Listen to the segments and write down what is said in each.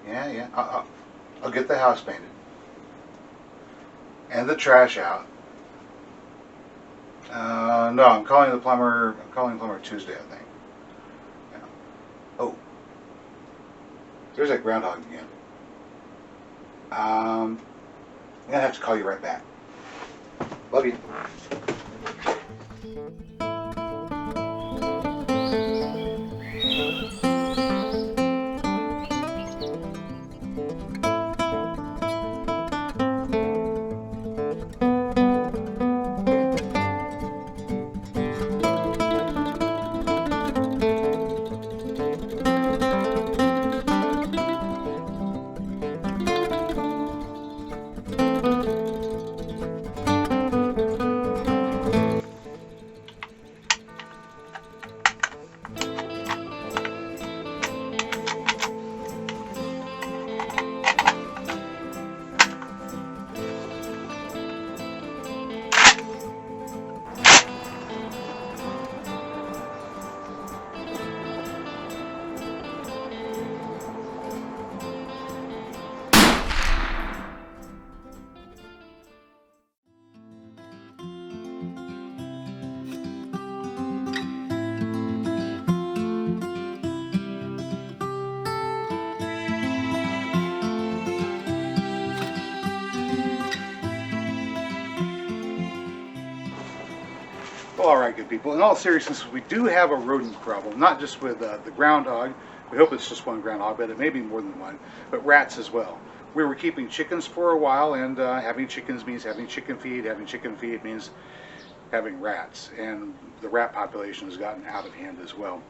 Yeah. I'll get the house painted and the trash out. No, I'm calling the plumber. I'm calling the plumber Tuesday, I think. Yeah. Oh, there's that groundhog again. I'm gonna have to call you right back. Love you. Well, all right, good people. In all seriousness, we do have a rodent problem, not just with the groundhog. We hope it's just one groundhog, but it may be more than one, but rats as well. We were keeping chickens for a while, and having chickens means having chicken feed. Having chicken feed means having rats, and the rat population has gotten out of hand as well.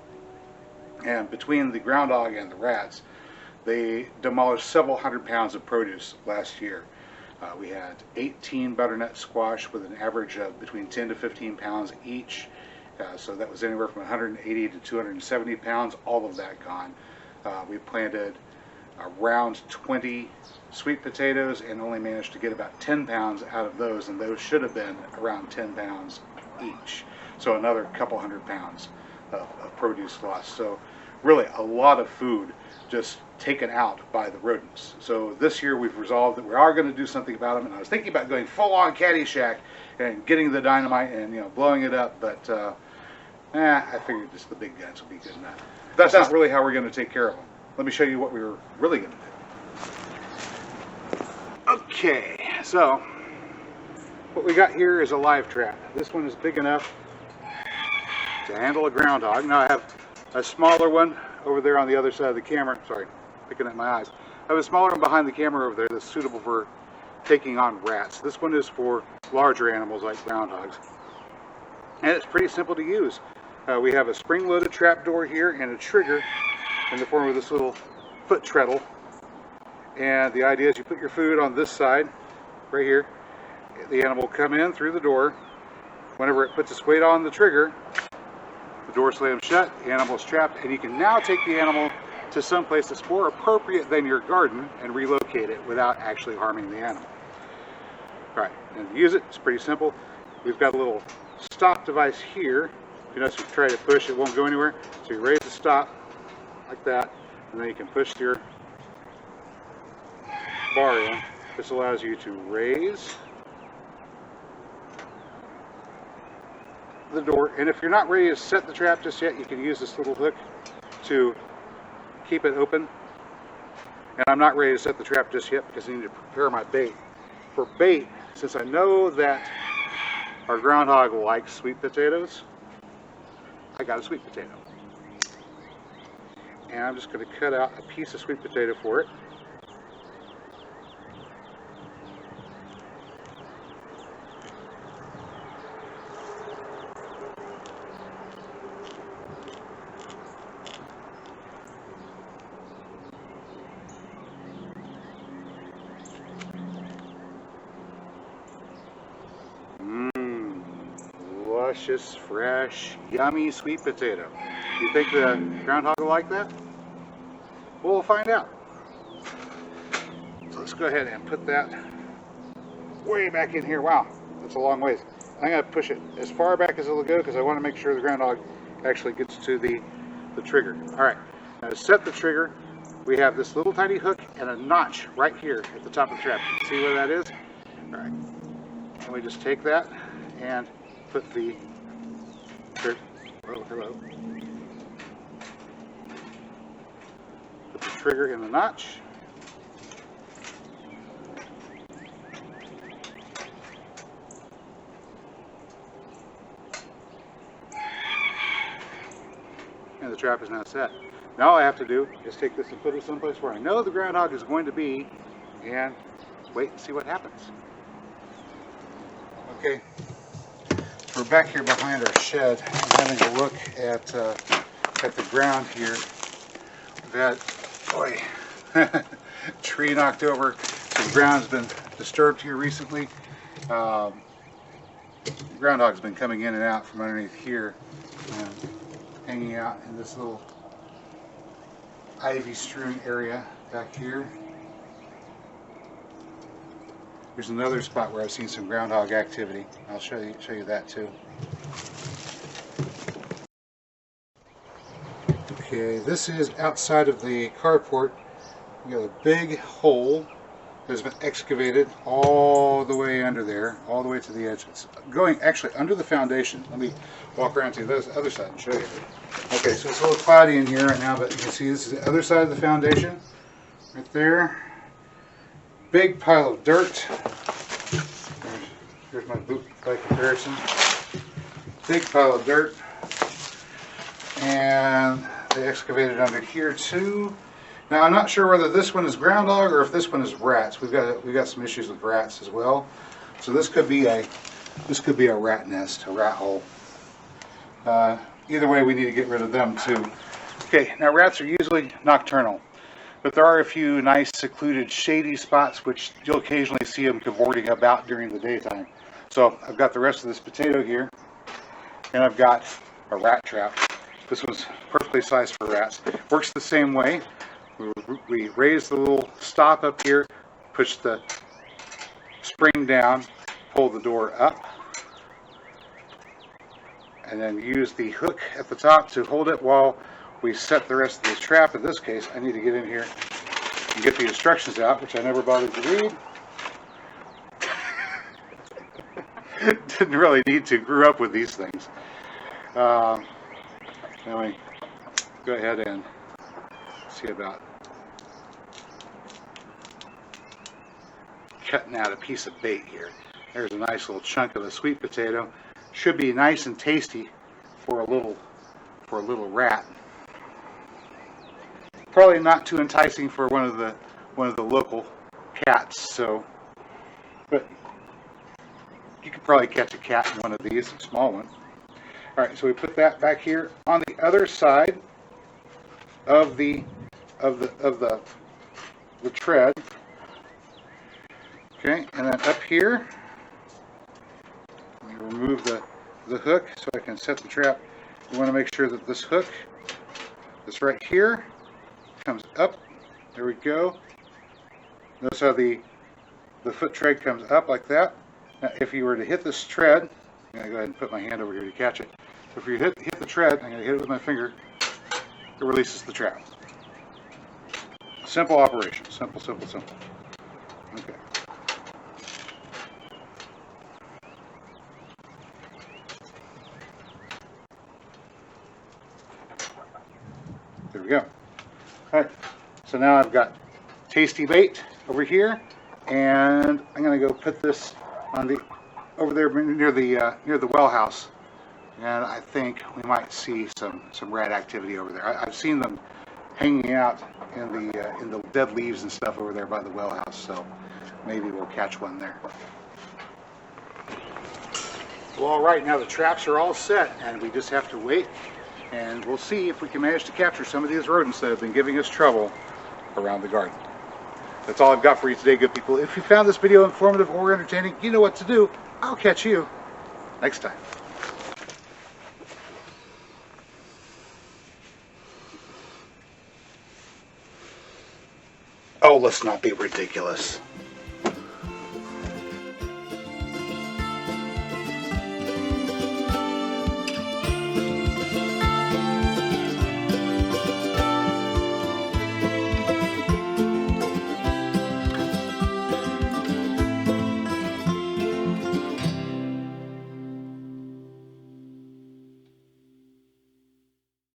And between the groundhog and the rats, they demolished several hundred pounds of produce last year. We had 18 butternut squash with an average of between 10 to 15 pounds each. So that was anywhere from 180 to 270 pounds, all of that gone. We planted around 20 sweet potatoes and only managed to get about 10 pounds out of those, and those should have been around 10 pounds each. So another couple hundred pounds of produce lost. So really a lot of food just taken out by the rodents. So this year we've resolved that we are going to do something about them, and I was thinking about going full on Caddyshack and getting the dynamite and blowing it up, but I figured just the big guns will be good enough. That's not really how we're going to take care of them. Let me show you what we were really going to do. Okay, so what we got here is a live trap. This one is big enough to handle a groundhog. Now I have a smaller one over there on the other side of the camera. Sorry, picking at my eyes. I have a smaller one behind the camera over there that's suitable for taking on rats. This one is for larger animals like groundhogs. And it's pretty simple to use. We have a spring-loaded trap door here and a trigger in the form of this little foot treadle. And the idea is you put your food on this side, right here. The animal will come in through the door. Whenever it puts its weight on the trigger, the door slams shut, the animal is trapped, and you can now take the animal to some place that's more appropriate than your garden and relocate it without actually harming the animal. All right, and to use it, it's pretty simple. We've got a little stop device here. You notice if you try to push, it won't go anywhere. So you raise the stop like that, and then you can push your bar in. This allows you to raise the door, and if you're not ready to set the trap just yet, you can use this little hook to keep it open. And I'm not ready to set the trap just yet because I need to prepare my bait. For bait, since I know that our groundhog likes sweet potatoes, I got a sweet potato. And I'm just going to cut out a piece of sweet potato for it. Luscious, fresh, yummy sweet potato. You think the groundhog will like that? Well, we'll find out. So let's go ahead and put that way back in here. Wow, that's a long ways. I'm going to push it as far back as it'll go because I want to make sure the groundhog actually gets to the trigger. All right, now to set the trigger, we have this little tiny hook and a notch right here at the top of the trap. See where that is? All right. And we just take that and put the hello. Put the trigger in the notch. And the trap is now set. Now all I have to do is take this and put it someplace where I know the groundhog is going to be, and wait and see what happens. Okay, we're back here behind our shed and having a look at the ground here. We've had, boy, tree knocked over. The ground's been disturbed here recently. The groundhog's been coming in and out from underneath here, hanging out in this little ivy strewn area back here. There's another spot where I've seen some groundhog activity. I'll show you that too. Okay, this is outside of the carport. We got a big hole that has been excavated all the way under there, all the way to the edge. It's going actually under the foundation. Let me walk around to the other side and show you. Okay, so it's a little cloudy in here right now, but you can see this is the other side of the foundation, right there. Big pile of dirt. Here's my boot by comparison. Big pile of dirt, and they excavated under here too. Now I'm not sure whether this one is groundhog or if this one is rats. We've got some issues with rats as well. So this could be a rat nest, a rat hole. Either way, we need to get rid of them too. Okay, now rats are usually nocturnal, but there are a few nice secluded shady spots which you'll occasionally see them cavorting about during the daytime. So I've got the rest of this potato here, and I've got a rat trap. This one's perfectly sized for rats. Works the same way. We raise the little stop up here, push the spring down, pull the door up, and then use the hook at the top to hold it while we set the rest of the trap. In this case, I need to get in here and get the instructions out, which I never bothered to read. Didn't really need to. Grew up with these things. Anyway, go ahead and see about cutting out a piece of bait here. There's a nice little chunk of a sweet potato. Should be nice and tasty for a little rat. Probably not too enticing for one of the local cats. So, but you could probably catch a cat in one of these, a small one. All right, so we put that back here on the other side of the tread. Okay, and then up here, we remove the hook so I can set the trap. We want to make sure that this hook, that's right here, comes up. There we go. Notice how the foot tread comes up like that. Now, if you were to hit this tread, I'm going to go ahead and put my hand over here to catch it. So if you hit the tread, I'm going to hit it with my finger, it releases the trap. Simple operation. Simple. Okay. There we go. All right. So now I've got tasty bait over here, and I'm going to go put this on over there near the well house, and I think we might see some rat activity over there. I've seen them hanging out in the dead leaves and stuff over there by the well house, so maybe we'll catch one there. Well, all right, now the traps are all set, and we just have to wait, and we'll see if we can manage to capture some of these rodents that have been giving us trouble around the garden. That's all I've got for you today, good people. If you found this video informative or entertaining, you know what to do. I'll catch you next time. Oh, let's not be ridiculous.